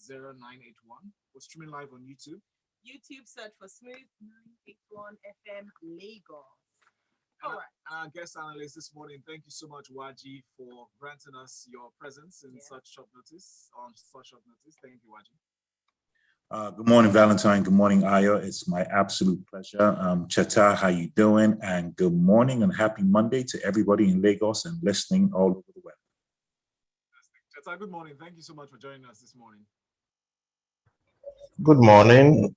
0981. We're streaming live on YouTube. YouTube, search for Smooth 981 FM Lagos. All right. Our guest analyst this morning, thank you so much, Nwaji, for granting us your presence in such short notice. Thank you, Nwaji. Good morning, Valentine. Good morning, Ayo. It's my absolute pleasure. Cheta, how you doing? And good morning and happy Monday to everybody in Lagos and listening all over the web. Cheta, good morning. Thank you so much for joining us this morning. Good morning.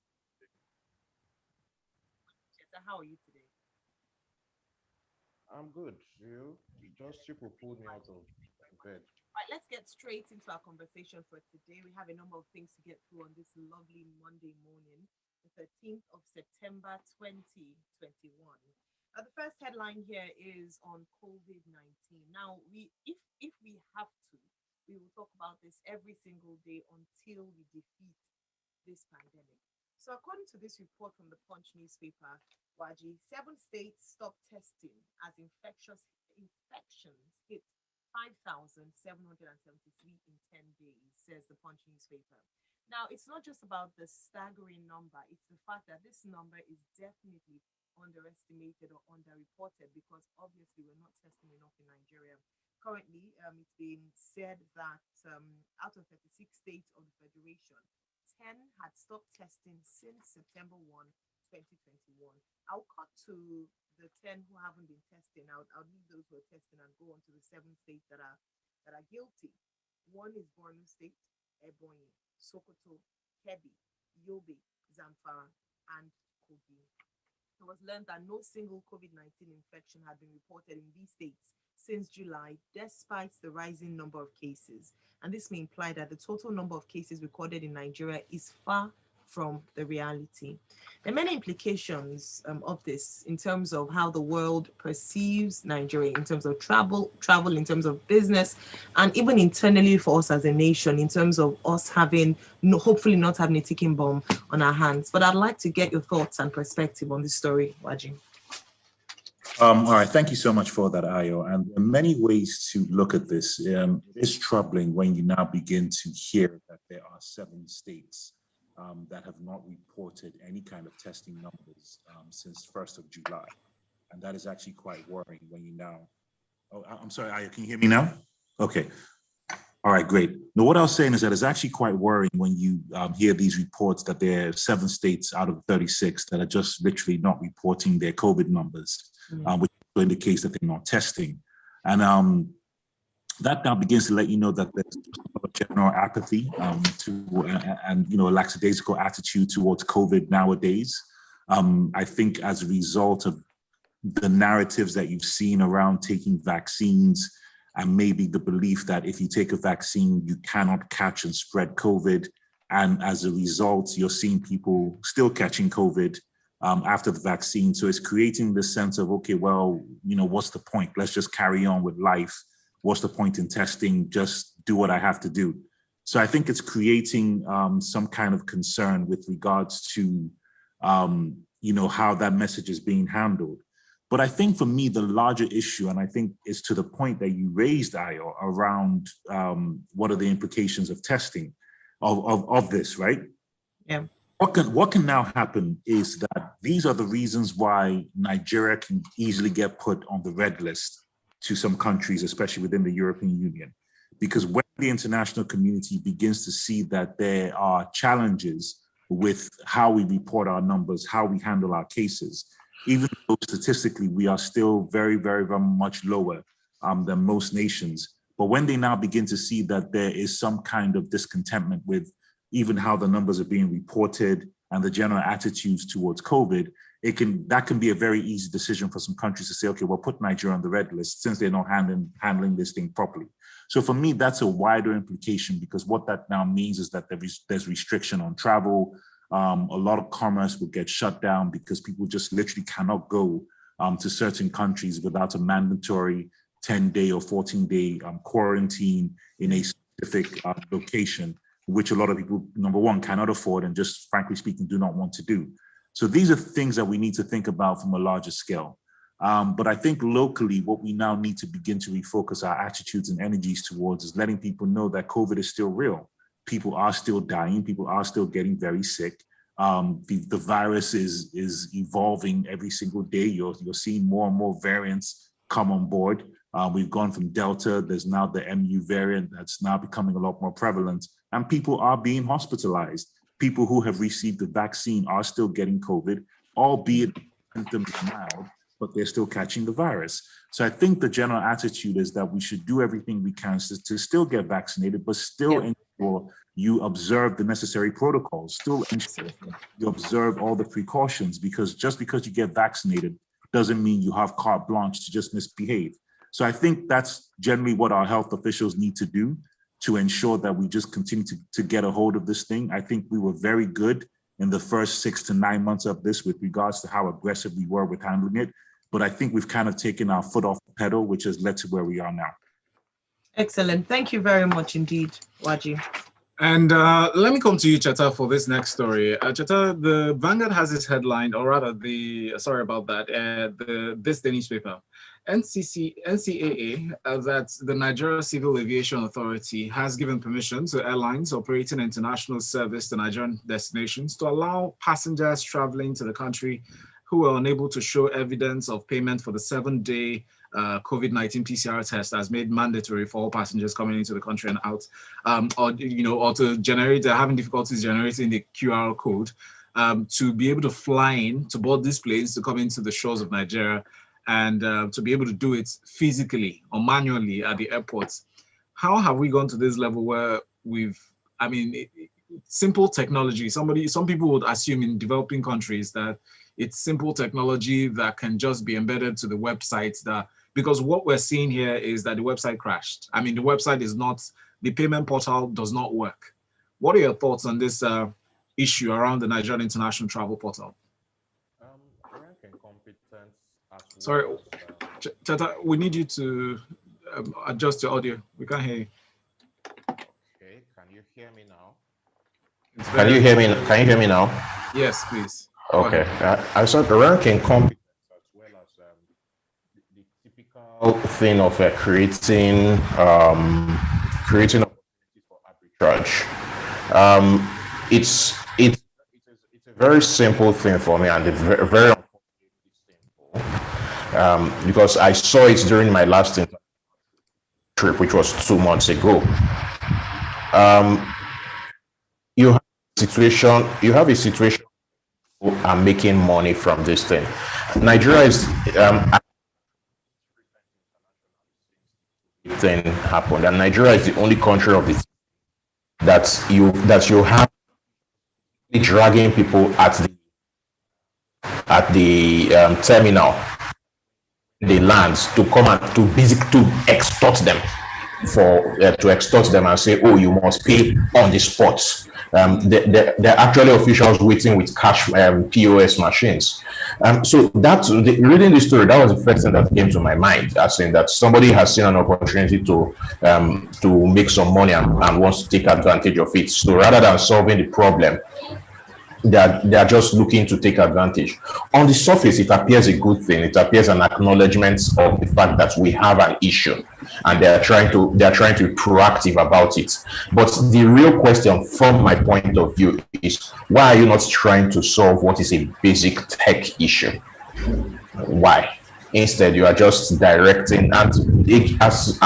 Cheta, how are you today? I'm good. You people pulled me out of bed. All right, let's get straight into our conversation for today. We have a number of things to get through on this lovely Monday morning, the 13th of September, 2021. The first headline here is on COVID-19. Now, if we have to, we will talk about this every single day until we defeat this pandemic. So according to this report from the Punch newspaper, Nwaji, 7 states stopped testing as infections hit 5,773 in 10 days, says the Punch newspaper. Now, it's not just about the staggering number, it's the fact that this number is definitely underestimated or underreported because obviously we're not testing enough in Nigeria. Currently, it's been said that out of 36 states of the Federation, 10 had stopped testing since September 1, 2021. I'll cut to the 10 who haven't been testing. I'll leave those who are testing and go on to the 7 states that are guilty. One is Borno State, Ebonyi, Sokoto, Kebbi, Yobe, Zamfara, and Kogi. It was learned that no single COVID-19 infection had been reported in these states since July, despite the rising number of cases. And this may imply that the total number of cases recorded in Nigeria is far from the reality. There are many implications of this in terms of how the world perceives Nigeria, in terms of travel, in terms of business, and even internally for us as a nation, in terms of us having, hopefully not having a ticking bomb on our hands. But I'd like to get your thoughts and perspective on this story, Nwaji. All right, thank you so much for that, Ayo. And there are many ways to look at this. It is troubling when you now begin to hear that there are 7 states that have not reported any kind of testing numbers since 1st of July. And that is actually quite worrying when you now, I'm sorry, Ayo, can you hear me now? Okay. All right, great. Now, what I was saying is that it's actually quite worrying when you hear these reports that there are 7 states out of 36 that are just literally not reporting their COVID numbers, which indicates that they're not testing. And that now begins to let you know that there's a general apathy and a lackadaisical attitude towards COVID nowadays. I think as a result of the narratives that you've seen around taking vaccines and maybe the belief that if you take a vaccine, you cannot catch and spread COVID. And as a result, you're seeing people still catching COVID after the vaccine. So it's creating this sense of, okay, well, what's the point? Let's just carry on with life. What's the point in testing? Just do what I have to do. So I think it's creating some kind of concern with regards to, how that message is being handled. But I think for me, the larger issue, and I think is to the point that you raised, Ayo, around what are the implications of testing of this, right? Yeah. What can now happen is that these are the reasons why Nigeria can easily get put on the red list to some countries, especially within the European Union. Because when the international community begins to see that there are challenges with how we report our numbers, how we handle our cases, even though statistically we are still very, very, very much lower than most nations. But when they now begin to see that there is some kind of discontentment with even how the numbers are being reported and the general attitudes towards COVID, that can be a very easy decision for some countries to say, okay, we'll put Nigeria on the red list since they're not handling this thing properly. So for me, that's a wider implication, because what that now means is that there's restriction on travel. A lot of commerce will get shut down because people just literally cannot go to certain countries without a mandatory 10-day or 14-day quarantine in a specific location, which a lot of people, number one, cannot afford and just frankly speaking, do not want to do. So these are things that we need to think about from a larger scale. But I think locally, what we now need to begin to refocus our attitudes and energies towards is letting people know that COVID is still real. people are still dying. People are still getting very sick. The virus is evolving every single day. You're seeing more and more variants come on board. We've gone from Delta. There's now the MU variant that's now becoming a lot more prevalent, and people are being hospitalized. People who have received the vaccine are still getting COVID, albeit symptoms mild, but they're still catching the virus. So I think the general attitude is that we should do everything we can to still get vaccinated, but still ensure you observe the necessary protocols, still ensure you observe all the precautions, because just because you get vaccinated doesn't mean you have carte blanche to just misbehave. So I think that's generally what our health officials need to do to ensure that we just continue to get a hold of this thing. I think we were very good in the first 6 to 9 months of this with regards to how aggressive we were with handling it. But I think we've kind of taken our foot off the pedal, which has led to where we are now. Excellent. Thank you very much indeed, Nwaji. And let me come to you, Cheta, for this next story. Cheta, the Vanguard has this headline, or rather sorry about that, this Danish paper. NCAA, that's the Nigeria Civil Aviation Authority, has given permission to airlines operating international service to Nigerian destinations to allow passengers traveling to the country who are unable to show evidence of payment for the 7-day COVID-19 PCR test as made mandatory for all passengers coming into the country and out, or to generate, having difficulties generating the QR code to be able to fly in, to board these planes, to come into the shores of Nigeria, and to be able to do it physically or manually at the airports. How have we gone to this level where simple technology, some people would assume in developing countries that it's simple technology that can just be embedded to the websites because what we're seeing here is that the website crashed. The website is not, the payment portal does not work. What are your thoughts on this issue around the Nigerian International Travel Portal? Rank and competence as Sorry, well as, Cheta, we need you to adjust your audio. We can't hear you. okay, can you hear me now? Can you hear me now? Yes, please. Okay, I saw the rank and competence as well as the typical thing of creating opportunities for arbitrage. It's a very simple thing for me, and very, very simple because I saw it during my last trip, which was 2 months ago. You have a situation who are making money from this thing. Nigeria is thing happened, and Nigeria is the only country of this that you have dragging people at the terminal, the lands, to come and to extort them and say, oh, you must pay on the spot. There are actually officials waiting with cash POS machines. So reading the story, that was the first thing that came to my mind, as in that somebody has seen an opportunity to make some money and wants to take advantage of it. So rather than solving the problem, they are just looking to take advantage. On the surface, it appears a good thing. It appears an acknowledgement of the fact that we have an issue, and they are trying to be proactive about it. But the real question, from my point of view, is why are you not trying to solve what is a basic tech issue? Why? Instead, you are just directing, and as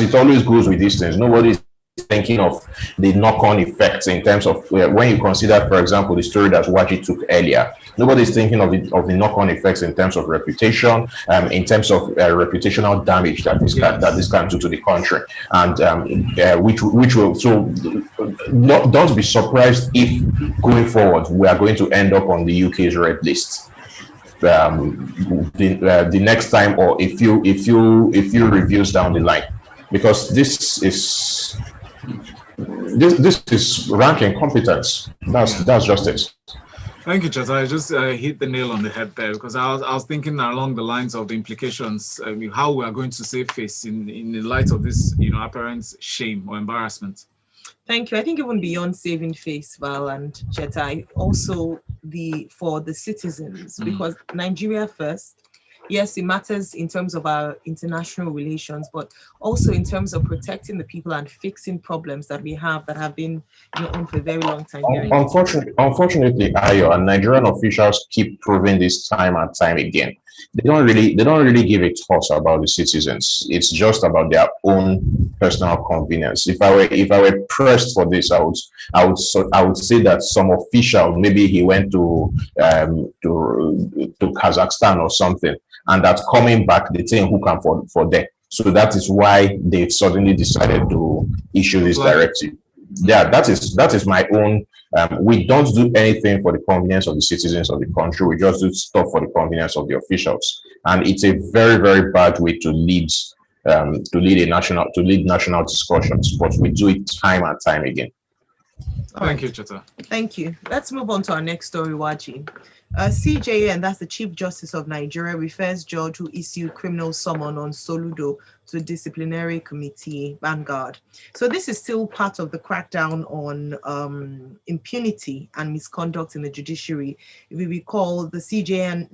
it always goes with these things, nobody is thinking of the knock-on effects in terms of when you consider, for example, the story that Nwaji took earlier. Nobody's thinking of the knock-on effects in terms of reputation, in terms of reputational damage that this can do to the country, and which will. So don't be surprised if going forward we are going to end up on the UK's Red List. The next time, or a few reviews down the line, because this is rank and competence. That's just it. Thank you, Cheta. I just hit the nail on the head there, because I was thinking along the lines of the implications, how we are going to save face in the light of this, apparent shame or embarrassment. Thank you. I think even beyond saving face, Val and Cheta, also for the citizens, because Nigeria first, Yes, it matters in terms of our international relations, but also in terms of protecting the people and fixing problems that we have that have been on for a very long time. Unfortunately, Ayo, and Nigerian officials keep proving this time and time again. They don't really give a toss about the citizens. It's just about their own personal convenience. If I were pressed for this, I would say that some official, maybe he went to Kazakhstan or something, and that coming back, they think who can for them. So that is why they've suddenly decided to issue this directive. Yeah, that is my own. We don't do anything for the convenience of the citizens of the country. We just do stuff for the convenience of the officials, and it's a very, very bad way to lead national discussions. But we do it time and time again. Thank you, Cheta. Thank you. Let's move on to our next story, Nwaji. CJN, that's the Chief Justice of Nigeria, refers judge who issued criminal summon on Soludo to disciplinary committee Vanguard. So this is still part of the crackdown on impunity and misconduct in the judiciary. If we recall, the CJN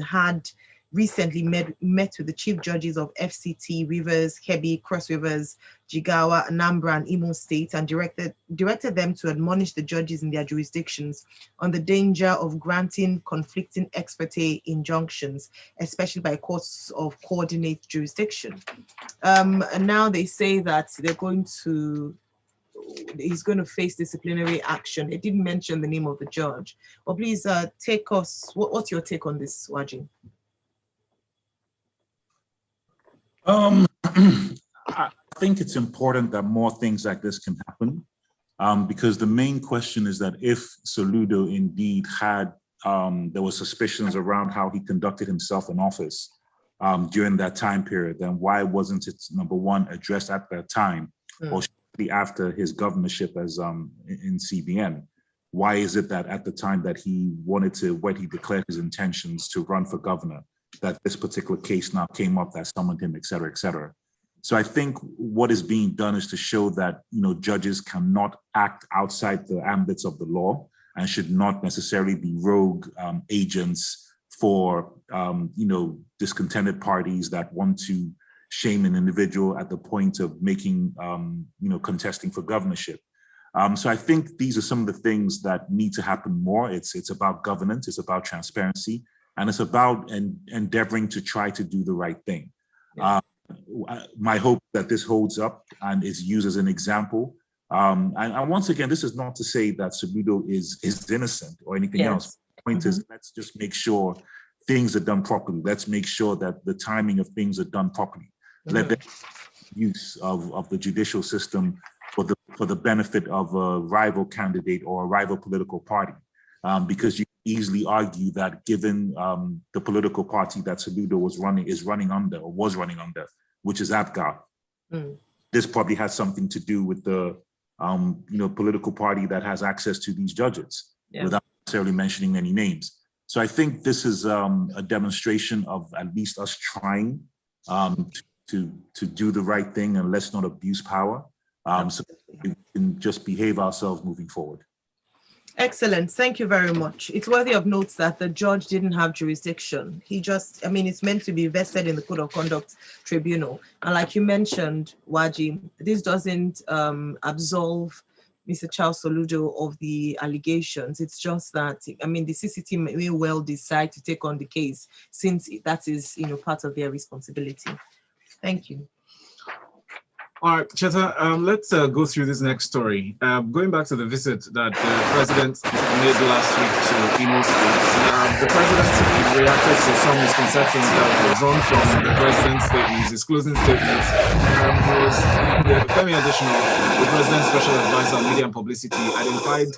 had recently met with the chief judges of FCT, Rivers, Kebbi, Cross Rivers, Jigawa, Anambra, and Imo State, and directed them to admonish the judges in their jurisdictions on the danger of granting conflicting ex parte injunctions, especially by courts of coordinate jurisdiction. And now they say that he's going to face disciplinary action. They didn't mention the name of the judge. But please take us, what's your take on this, Nwaji? I think it's important that more things like this can happen, because the main question is that if Soludo indeed had, there were suspicions around how he conducted himself in office during that time period, then why wasn't it, number one, addressed at that time, or shortly after his governorship as in CBN? Why is it that at the time that he wanted to, when he declared his intentions to run for governor, that this particular case now came up that summoned him, et cetera, et cetera? So I think what is being done is to show that, judges cannot act outside the ambits of the law and should not necessarily be rogue agents for, discontented parties that want to shame an individual at the point of making, contesting for governorship. So I think these are some of the things that need to happen more. It's about governance, it's about transparency, and it's about endeavoring to try to do the right thing. Yeah. My hope that this holds up and is used as an example. And once again, this is not to say that Soludo is innocent or anything else. The point is, let's just make sure things are done properly. Let's make sure that the timing of things are done properly. Let them use of the judicial system for the benefit of a rival candidate or a rival political party. Because you easily argue that given the political party that Soludo was running under, which is APGA, this probably has something to do with the political party that has access to these judges, without necessarily mentioning any names. So I think this is a demonstration of at least us trying to do the right thing, and let's not abuse power, so we can just behave ourselves moving forward. Excellent. Thank you very much. It's worthy of note that the judge didn't have jurisdiction. It's meant to be vested in the Code of Conduct Tribunal. And like you mentioned, Nwaji, this doesn't absolve Mr. Charles Soludo of the allegations. It's just that, the CCT may well decide to take on the case, since that is, part of their responsibility. Thank you. All right, Cheta, let's go through this next story. Going back to the visit that the president made last week to Imo State, the president reacted to some misconceptions that were drawn from the president's statements, his closing statements. Femi Additional, the president's special advisor on media and publicity, identified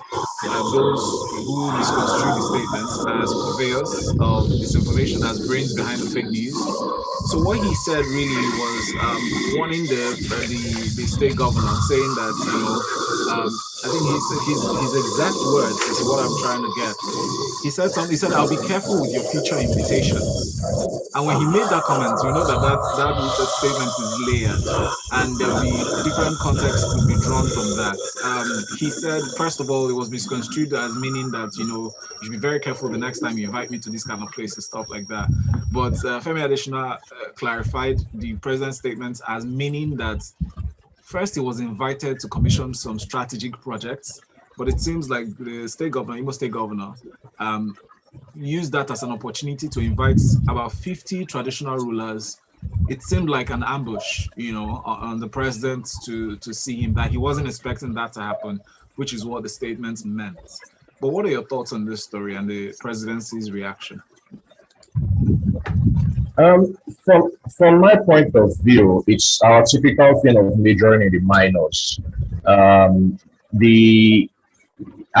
those who misconstrued the statements as purveyors of disinformation, as brains behind the fake news. So what he said really was warning the the state governor, saying that, I think his exact words is what I'm trying to get. He said something. He said, "I'll be careful with your future invitations." And when he made that comment, you know that statement is layered, and there'll be different contexts could be drawn from that. He said, first of all, it was misconstrued as meaning that, you should be very careful the next time you invite me to this kind of places, stuff like that. But Femi Adesina clarified the president's statements as meaning that first he was invited to commission some strategic projects, but it seems like the state governor, Imo State Governor, used that as an opportunity to invite about 50 traditional rulers. It seemed like an ambush, on the president to see him, that he wasn't expecting that to happen, which is what the statement meant. But what are your thoughts on this story and the presidency's reaction? From my point of view, it's our typical thing of majoring in the minors. I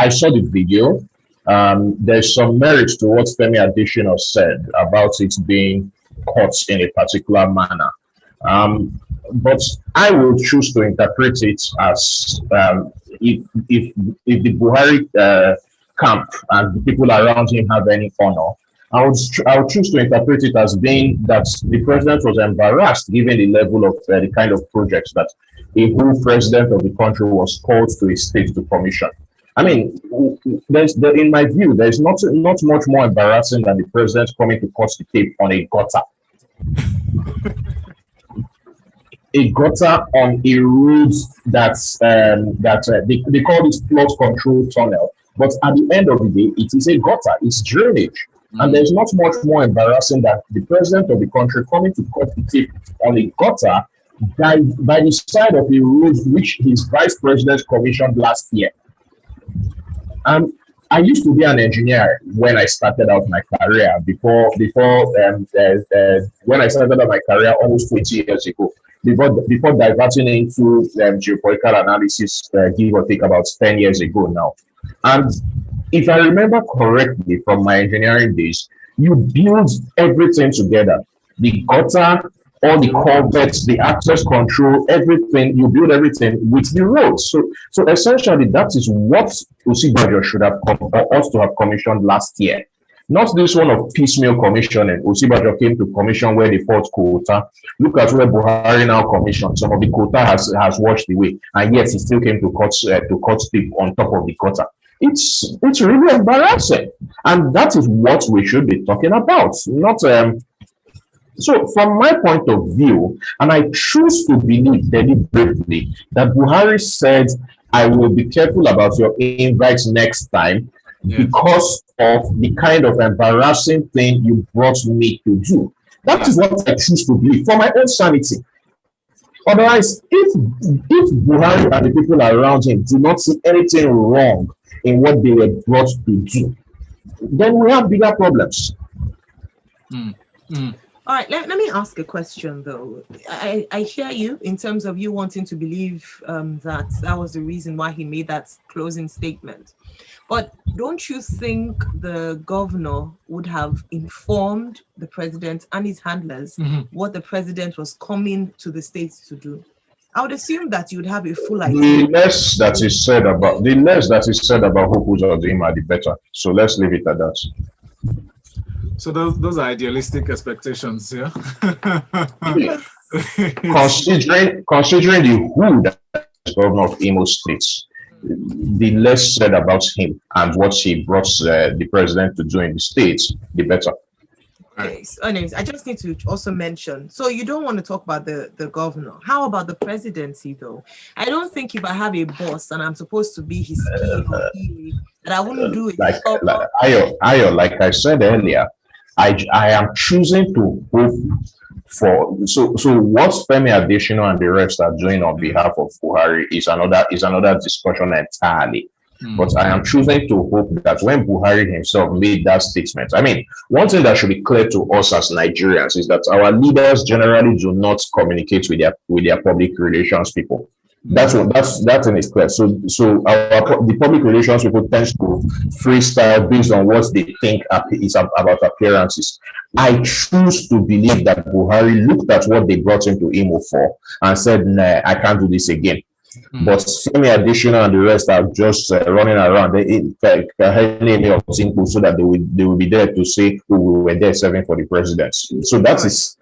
saw the video. There's some merit to what Femi Adesina said about it being caught in a particular manner. But I will choose to interpret it as if the Buhari camp and the people around him have any honor, I would choose to interpret it as being that the president was embarrassed given the level of the kind of projects that a whole president of the country was called to a state to commission. I mean, in my view, there's not much more embarrassing than the president coming to cut the tape on a gutter. A gutter on a road they call it flood control tunnel. But at the end of the day, it is a gutter, it's drainage. And there's not much more embarrassing than the president of the country coming to cut the tape on a gutter by the side of a road which his vice president commissioned last year. I used to be an engineer when I started out my career when I started out my career almost 20 years ago. Before diverting into geopolitical analysis, give or take about 10 years ago now. And if I remember correctly from my engineering days, you build everything together. The gutter, all the culverts, the access control, everything, you build everything with the roads. So essentially that is what Osibajo should have or ought to have commissioned last year. Not this one of piecemeal commissioning. Osibajo came to commission where they fought quota. Look at where Buhari now commissioned. Some of the quota has washed away, and yet he still came to cut tape on top of the quota. It's really embarrassing, and that is what we should be talking about. Not So from my point of view, and I choose to believe deliberately that Buhari said, "I will be careful about your invites next time." Because of the kind of embarrassing thing you brought me to do. That is what I choose to believe for my own sanity. Otherwise, if Buhari and the people around him do not see anything wrong in what they were brought to do, then we have bigger problems. All right, let me ask a question though. I hear you in terms of you wanting to believe that was the reason why he made that closing statement. But don't you think the governor would have informed the president and his handlers what the president was coming to the states to do? I would assume that you would have a full idea. The less that is said about who put out the email, the better. So let's leave it at that. So those are idealistic expectations, yeah. Considering the who that is governor of Imo State, the less said about him and what he brought the president to do in the states, the better. Okay. So anyways, I just need to also mention, so you don't want to talk about the governor. How about the presidency though? I don't think if I have a boss and I'm supposed to be his PA or PA, that I wouldn't do it. Ayo, like I said earlier, I am choosing to hope for so what Femi Adesina and the rest are doing on behalf of Buhari is another discussion entirely. But I am choosing to hope that when Buhari himself made that statement, I mean, one thing that should be clear to us as Nigerians is that our leaders generally do not communicate with their public relations people. That thing is clear. So the public relations people tends to freestyle based on what they think is about appearances. I choose to believe that Buhari looked at what they brought him to Imo for and said, "Nah, I can't do this again." But Semi Additional and the rest are just running around so that they will be there to say, "Oh, we were there serving for the president." So that is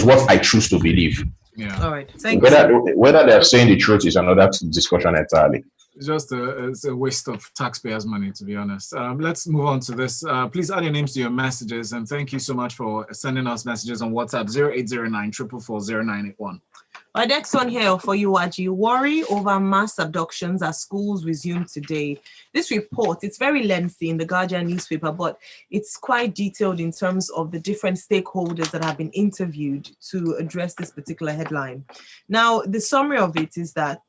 what I choose to believe. Yeah. All right. Thank you. Whether they're saying the truth is another discussion entirely. It's just it's a waste of taxpayers' money, to be honest. Let's move on to this. Please add your names to your messages, and thank you so much for sending us messages on WhatsApp 0809 444 0981. Our next one here for you, Nwaji. Worry over mass abductions as schools resume today. This report, it's very lengthy in the Guardian newspaper, but it's quite detailed in terms of the different stakeholders that have been interviewed to address this particular headline. Now, the summary of it is that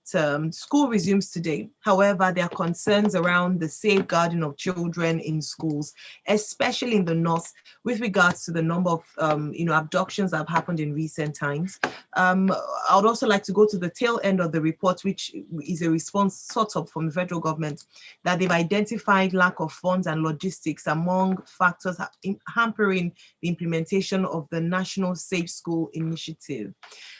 school resumes today. However, there are concerns around the safeguarding of children in schools, especially in the north, with regards to the number of abductions that have happened in recent times. I would also like to go to the tail end of the report, which is a response sort of from the federal government, that they've identified lack of funds and logistics among factors hampering the implementation of the National Safe School Initiative.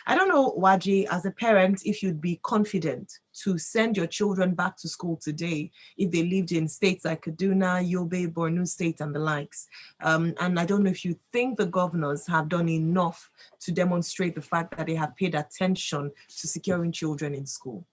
I don't know, Nwaji, as a parent, if you'd be confident to send your children back to school today if they lived in states like Kaduna, Yobe, Borno State, and the likes. And I don't know if you think the governors have done enough to demonstrate the fact that they have paid attention to securing children in school.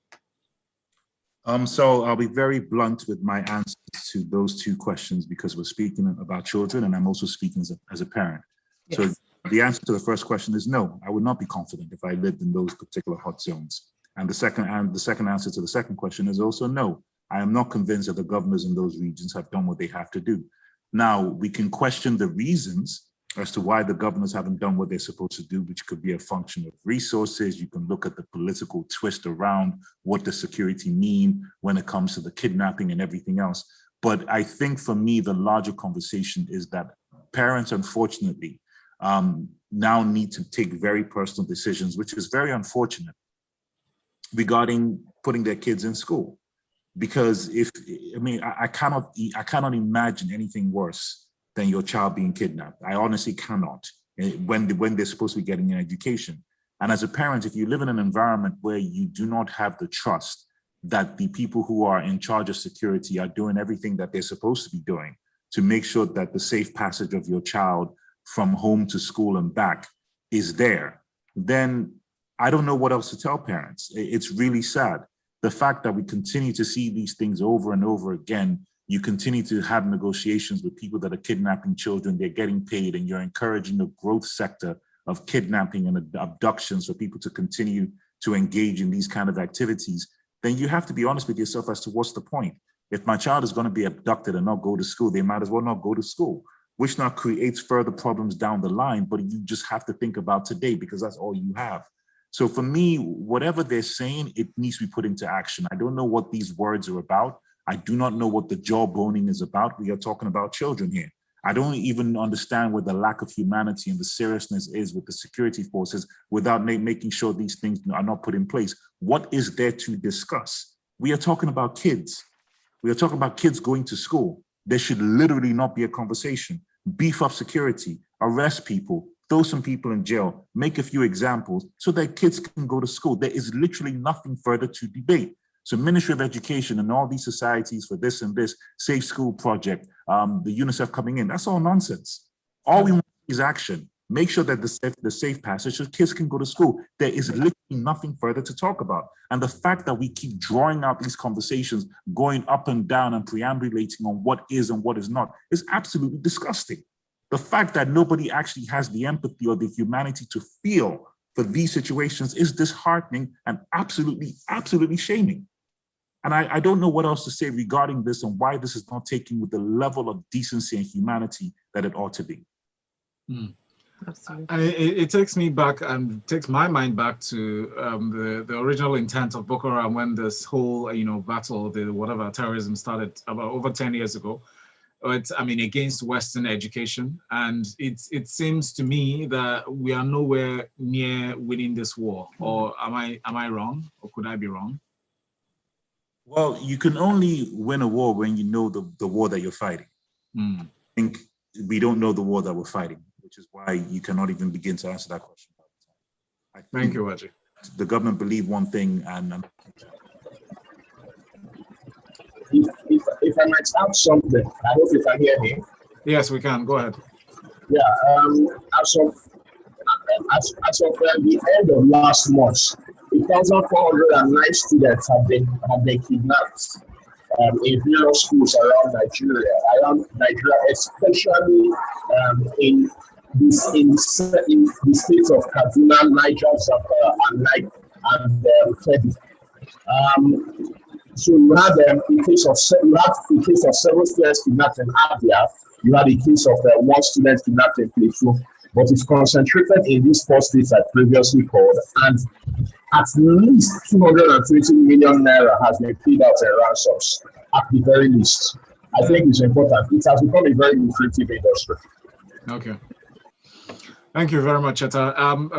So I'll be very blunt with my answers to those two questions because we're speaking about children and I'm also speaking as a parent. Yes. So the answer to the first question is no, I would not be confident if I lived in those particular hot zones. And the second answer to the second question is also no, I am not convinced that the governors in those regions have done what they have to do. Now, we can question the reasons as to why the governors haven't done what they're supposed to do, which could be a function of resources. You can look at the political twist around what does security mean when it comes to the kidnapping and everything else. But I think for me, the larger conversation is that parents, unfortunately, now need to take very personal decisions, which is very unfortunate, regarding putting their kids in school. Because I cannot imagine anything worse than your child being kidnapped. I honestly cannot, when they're supposed to be getting an education. And as a parent, if you live in an environment where you do not have the trust that the people who are in charge of security are doing everything that they're supposed to be doing to make sure that the safe passage of your child from home to school and back is there, then I don't know what else to tell parents. It's really sad. The fact that we continue to see these things over and over again, you continue to have negotiations with people that are kidnapping children, they're getting paid, and you're encouraging the growth sector of kidnapping and abductions for people to continue to engage in these kind of activities, then you have to be honest with yourself as to what's the point. If my child is going to be abducted and not go to school, they might as well not go to school, which now creates further problems down the line, but you just have to think about today because that's all you have. So for me, whatever they're saying, it needs to be put into action. I don't know what these words are about. I do not know what the jawboning is about. We are talking about children here. I don't even understand where the lack of humanity and the seriousness is with the security forces without making sure these things are not put in place. What is there to discuss? We are talking about kids. We are talking about kids going to school. There should literally not be a conversation. Beef up security, arrest people, throw some people in jail, make a few examples so that kids can go to school. There is literally nothing further to debate. So Ministry of Education and all these societies for this and this, Safe School Project, the UNICEF coming in, that's all nonsense. All we want is action. Make sure that the safe passage so kids can go to school. There is literally nothing further to talk about. And the fact that we keep drawing out these conversations, going up and down and preambulating on what is and what is not, is absolutely disgusting. The fact that nobody actually has the empathy or the humanity to feel for these situations is disheartening and absolutely, absolutely shaming. And I don't know what else to say regarding this and why this is not taken with the level of decency and humanity that it ought to be. Absolutely. It takes me back and takes my mind back to the original intent of Boko Haram when this whole battle, the whatever terrorism started about over 10 years ago. I mean, against Western education. And it seems to me that we are nowhere near winning this war. Or am I wrong? Or could I be wrong? Well, you can only win a war when you know the war that you're fighting. I think we don't know the war that we're fighting, which is why you cannot even begin to answer that question. Thank you, Nwaji. The government believe one thing, and if I might add something, I hope you can hear me. Yes, we can. Go ahead. Yeah. As of the end of last month, 1,409 students have been kidnapped in various schools around Nigeria, especially in the states of Kaduna, Niger, and Kebbi. So you had in case of several students kidnapped in Abia. You had a case of one student kidnapped in Plateau, but it's concentrated in these 4 states I previously called, and at least 220 million naira has been paid out in ransoms, at the very least. I think it's important. It has become a very lucrative industry. Okay. Thank you very much, Cheta.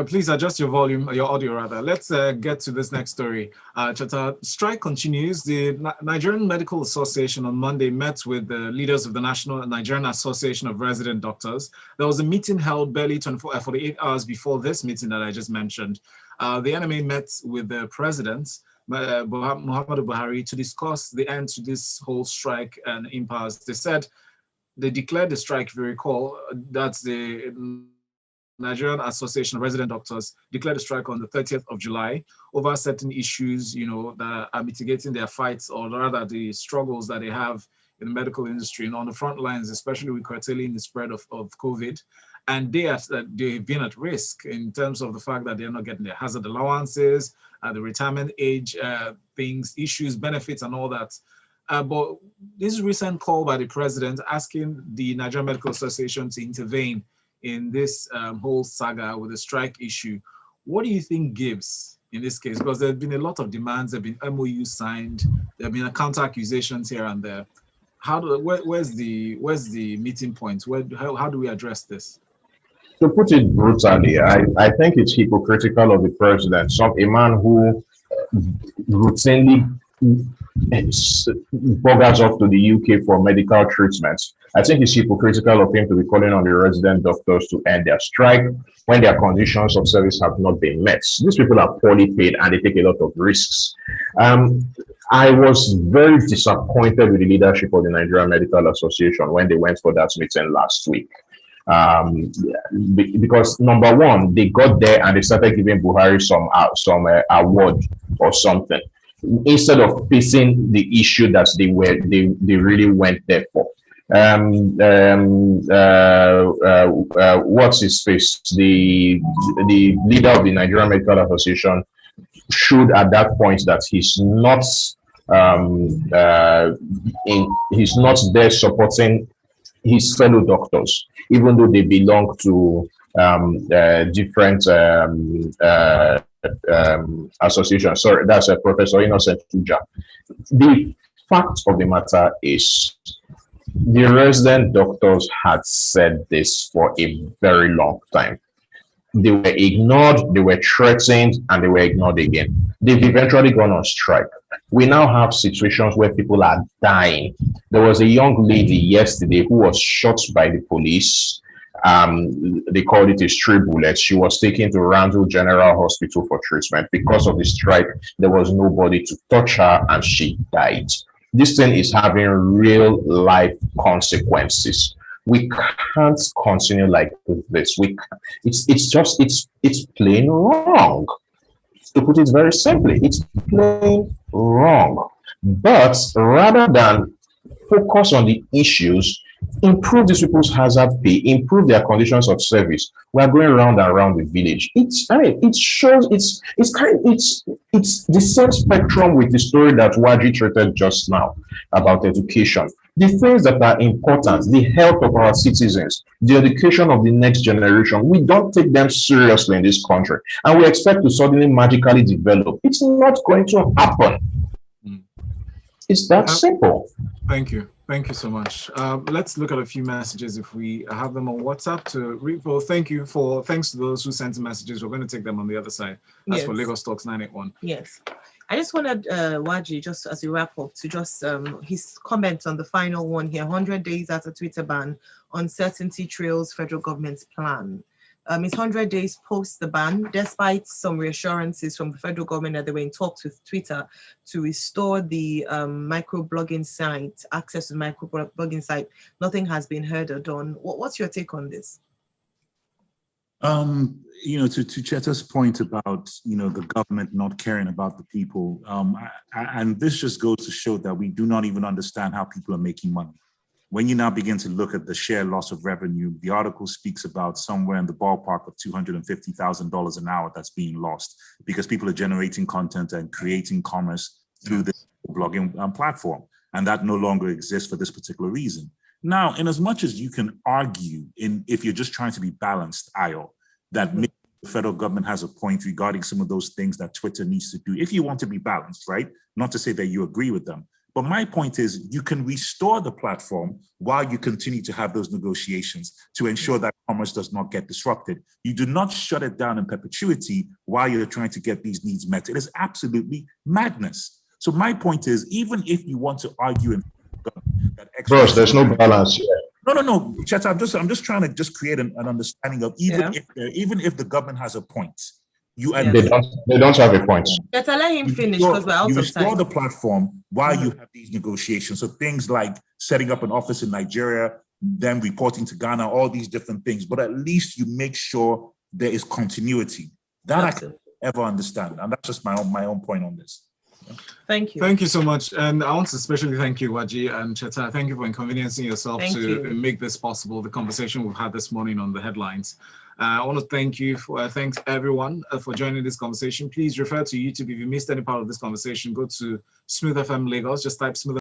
Please adjust your volume, your audio rather. Let's get to this next story. Cheta, strike continues. The Nigerian Medical Association on Monday met with the leaders of the National Nigerian Association of Resident Doctors. There was a meeting held barely 48 hours before this meeting that I just mentioned. The NMA met with the president, Muhammadu Buhari, to discuss the end to this whole strike and impasse. They said they declared the strike, if you recall, that's the Nigerian Association of Resident Doctors declared a strike on the 30th of July over certain issues, that are mitigating their fights, or rather the struggles that they have in the medical industry and on the front lines, especially with curtailing the spread of COVID. And they've been at risk in terms of the fact that they're not getting their hazard allowances, the retirement age things, issues, benefits, and all that. But this recent call by the president asking the Nigerian Medical Association to intervene in this whole saga with the strike issue, what do you think gives in this case? Because there have been a lot of demands, there have been MOUs signed, there have been counter accusations here and there. Where's the meeting point? How do we address this? To put it brutally, I think it's hypocritical of the president, a man who routinely boggers off to the UK for medical treatments. I think it's hypocritical of him to be calling on the resident doctors to end their strike when their conditions of service have not been met. These people are poorly paid and they take a lot of risks. I was very disappointed with the leadership of the Nigerian Medical Association when they went for that meeting last week. Because number one, they got there and they started giving Buhari some award or something, instead of facing the issue that they really went there for. What's his face? The leader of the Nigerian Medical Association showed at that point that he's not there supporting his fellow doctors, even though they belong to different associations. Sorry, that's Professor Innocent Tuja. The fact of the matter is, the resident doctors had said this for a very long time. They were ignored, they were threatened, and they were ignored again. They've eventually gone on strike. We now have situations where people are dying. There was a young lady yesterday who was shot by the police. They called it a stray bullet. She was taken to Randall General Hospital for treatment. Because of the strike, there was nobody to touch her and she died. This thing is having real life consequences. We can't continue like this. It's plain wrong. To put it very simply, it's plain wrong. But rather than focus on the issues, improve these people's hazard pay, improve their conditions of service, we are going round and round the village. It's the same spectrum with the story that Nwaji treated just now about education. The things that are important, the health of our citizens, the education of the next generation, we don't take them seriously in this country, and we expect to suddenly magically develop. It's not going to happen. It's that simple. Thank you. Thank you so much. Let's look at a few messages if we have them on WhatsApp to read. Well, thanks to those who sent messages. We're going to take them on the other side. That's for Lagos Talks 981. Yes. I just wanted Nwaji, just as we wrap up, to just his comments on the final one here. 100 days after Twitter ban, uncertainty trails federal government's plan. It's 100 days post the ban, despite some reassurances from the federal government that they were in talks with Twitter to restore the microblogging site, access to microblogging site. Nothing has been heard or done. What's your take on this? To Cheta's point about, the government not caring about the people, and this just goes to show that we do not even understand how people are making money. When you now begin to look at the share loss of revenue, the article speaks about somewhere in the ballpark of $250,000 an hour that's being lost because people are generating content and creating commerce through this blogging platform. And that no longer exists for this particular reason. Now, in as much as you can argue, if you're just trying to be balanced, Ayo, that maybe the federal government has a point regarding some of those things that Twitter needs to do, if you want to be balanced, right? Not to say that you agree with them. But my point is you can restore the platform while you continue to have those negotiations to ensure that commerce does not get disrupted. You do not shut it down in perpetuity while you're trying to get these needs met. It is absolutely madness. So my point is, even if you want to argue in that Bros, there's no balance here. No, Cheta, I'm just trying to create an understanding of even if the government has a point. They don't have a point. Better let him finish because we're out of time. You restore the platform while you have these negotiations. So things like setting up an office in Nigeria, then reporting to Ghana, all these different things. But at least you make sure there is continuity. That I can ever understand. And that's just my own point on this. Thank you. Thank you so much. And I want to especially thank you, Nwaji and Cheta. Thank you for inconveniencing yourself to make this possible, the conversation we've had this morning on the headlines. I want to thanks everyone for joining this conversation. Please refer to YouTube if you missed any part of this conversation. Go to Smooth FM Lagos, just type Smooth